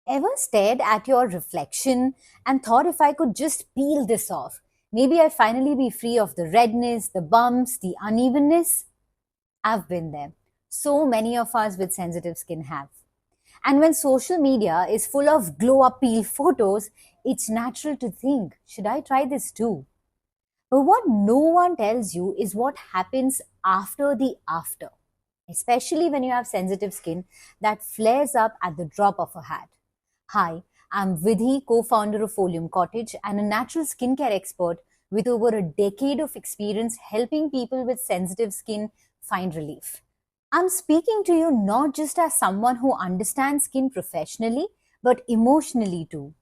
Ever stared at your reflection and thought if I could just peel this off, maybe I'd finally be free of the redness, the bumps, the unevenness? I've been there. So many of us with sensitive skin have. And when social media is full of glow up peel photos, it's natural to think, should I try this too? But what no one tells you is what happens after the after, especially when you have sensitive skin that flares up at the drop of a hat. Hi, I'm Vidhi, co founder of Folium Cottage and a natural skincare expert with over a decade of experience helping people with sensitive skin find relief. I'm speaking to you not just as someone who understands skin professionally, but emotionally too.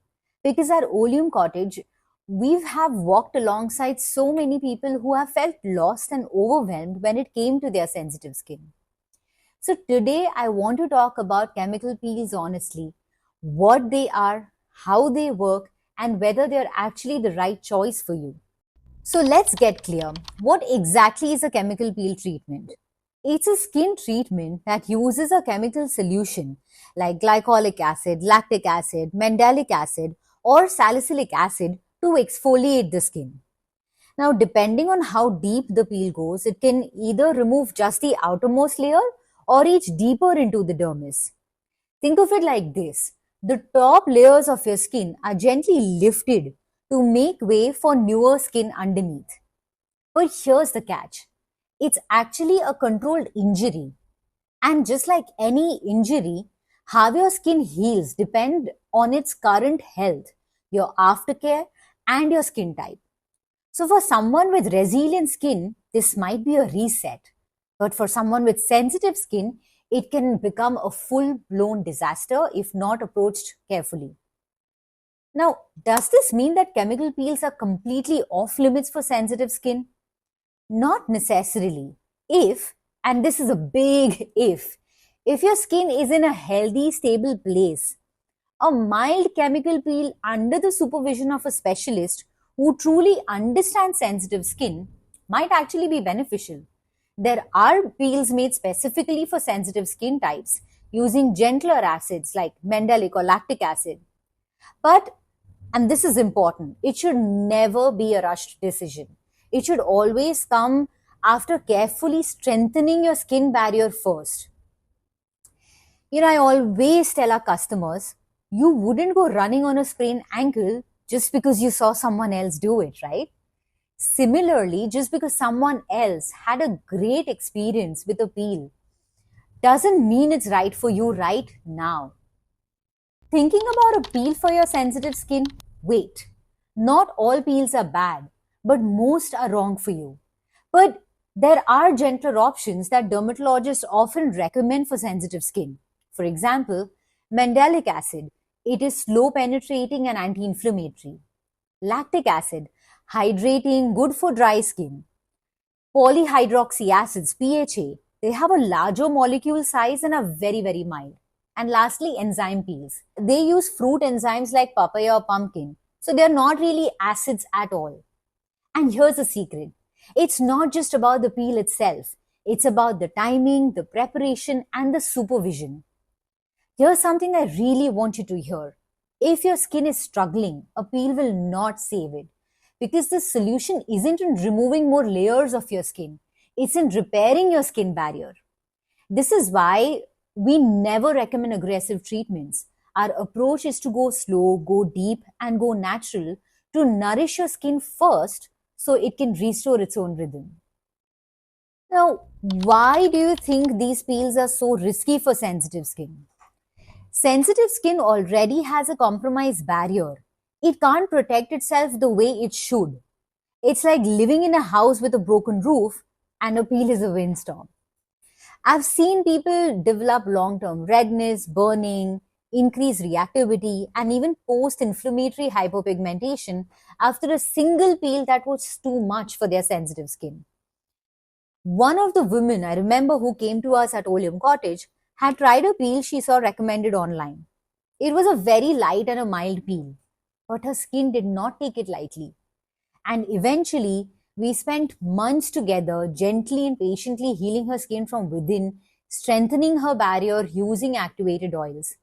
Because at Oleum Cottage, we have walked alongside so many people who have felt lost and overwhelmed when it came to their sensitive skin. So today I want to talk about chemical peels honestly, what they are, how they work, and whether they're actually the right choice for you. So let's get clear. What exactly is a chemical peel treatment? It's a skin treatment that uses a chemical solution like glycolic acid, lactic acid, mandelic acid, or salicylic acid to exfoliate the skin. Now, depending on how deep the peel goes, it can either remove just the outermost layer or reach deeper into the dermis. Think of it like this. The top layers of your skin are gently lifted to make way for newer skin underneath. But here's the catch. It's actually a controlled injury. And just like any injury, how your skin heals depend on its current health, your aftercare, and your skin type. So for someone with resilient skin, this might be a reset. But for someone with sensitive skin, it can become a full-blown disaster if not approached carefully. Now, does this mean that chemical peels are completely off limits for sensitive skin? Not necessarily. If, and this is a big if your skin is in a healthy, stable place, a mild chemical peel under the supervision of a specialist who truly understands sensitive skin might actually be beneficial. There are peels made specifically for sensitive skin types using gentler acids like mandelic or lactic acid. But, and this is important, it should never be a rushed decision. It should always come after carefully strengthening your skin barrier first. I always tell our customers, you wouldn't go running on a sprained ankle just because you saw someone else do it, right? Similarly, just because someone else had a great experience with a peel doesn't mean it's right for you right now. Thinking about a peel for your sensitive skin? Wait. Not all peels are bad, but most are wrong for you. But there are gentler options that dermatologists often recommend for sensitive skin. For example, mandelic acid. It is slow penetrating and anti-inflammatory. Lactic acid, hydrating, good for dry skin. Polyhydroxy acids, PHA, they have a larger molecule size and are very, very mild. And lastly, enzyme peels. They use fruit enzymes like papaya or pumpkin, so they're not really acids at all. And here's the secret. It's not just about the peel itself. It's about the timing, the preparation, and the supervision. Here's something I really want you to hear. If your skin is struggling, a peel will not save it. Because the solution isn't in removing more layers of your skin. It's in repairing your skin barrier. This is why we never recommend aggressive treatments. Our approach is to go slow, go deep, and go natural to nourish your skin first so it can restore its own rhythm. Now, why do you think these peels are so risky for sensitive skin? Sensitive skin already has a compromised barrier. It can't protect itself the way it should. It's like living in a house with a broken roof and a peel is a windstorm. I've seen people develop long-term redness, burning, increased reactivity, and even post-inflammatory hypopigmentation after a single peel that was too much for their sensitive skin. One of the women I remember who came to us at Oleum Cottage had tried a peel she saw recommended online. It was a very light and a mild peel, but her skin did not take it lightly. And eventually, we spent months together, gently and patiently healing her skin from within, strengthening her barrier using activated oils.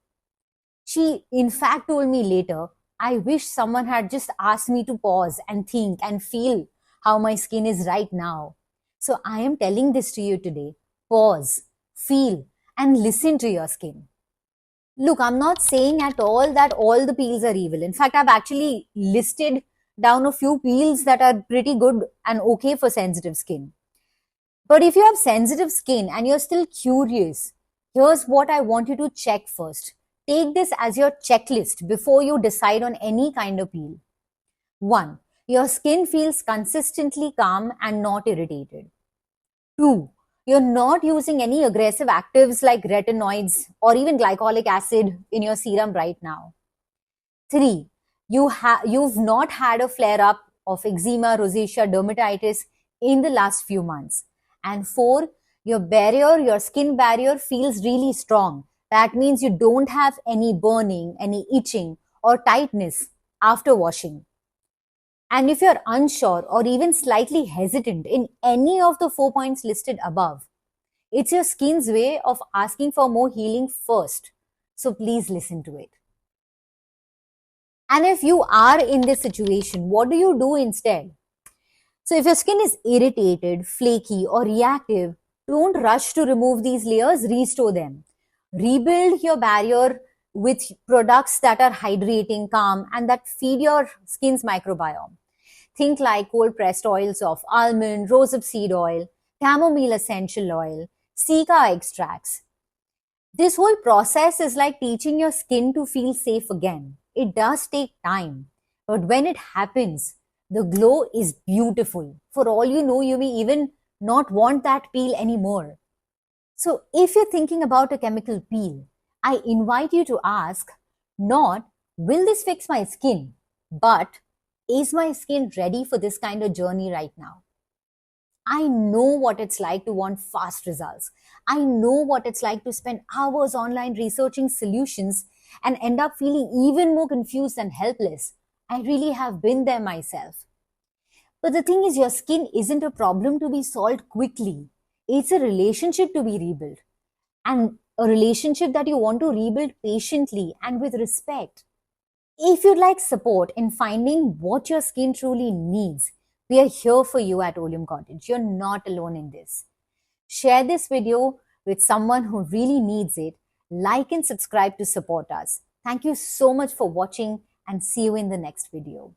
She, in fact, told me later, I wish someone had just asked me to pause and think and feel how my skin is right now. So I am telling this to you today. Pause, feel, and listen to your skin. Look, I'm not saying at all that all the peels are evil. In fact, I've actually listed down a few peels that are pretty good and okay for sensitive skin. But if you have sensitive skin and you're still curious, here's what I want you to check first. Take this as your checklist before you decide on any kind of peel. 1. Your skin feels consistently calm and not irritated. 2. You're not using any aggressive actives like retinoids or even glycolic acid in your serum right now. 3. You've not had a flare up of eczema, rosacea, dermatitis in the last few months. And 4. Your skin barrier feels really strong. That means you don't have any burning, any itching or tightness after washing. And if you're unsure or even slightly hesitant in any of the 4 points listed above, it's your skin's way of asking for more healing first. So please listen to it. And if you are in this situation, what do you do instead? So if your skin is irritated, flaky, or reactive, don't rush to remove these layers, restore them. Rebuild your barrier with products that are hydrating, calm, and that feed your skin's microbiome. Think like cold pressed oils of almond, rosehip seed oil, chamomile essential oil, cica extracts. This whole process is like teaching your skin to feel safe again. It does take time, but when it happens, the glow is beautiful. For all you know, you may even not want that peel anymore. So if you're thinking about a chemical peel, I invite you to ask not, will this fix my skin? But is my skin ready for this kind of journey right now? I know what it's like to want fast results. I know what it's like to spend hours online researching solutions and end up feeling even more confused and helpless. I really have been there myself. But the thing is, your skin isn't a problem to be solved quickly. It's a relationship to be rebuilt. And a relationship that you want to rebuild patiently and with respect. If you'd like support in finding what your skin truly needs, we are here for you at Oleum Cottage. You're not alone in this. Share this video with someone who really needs it. Like and subscribe to support us. Thank you so much for watching and see you in the next video.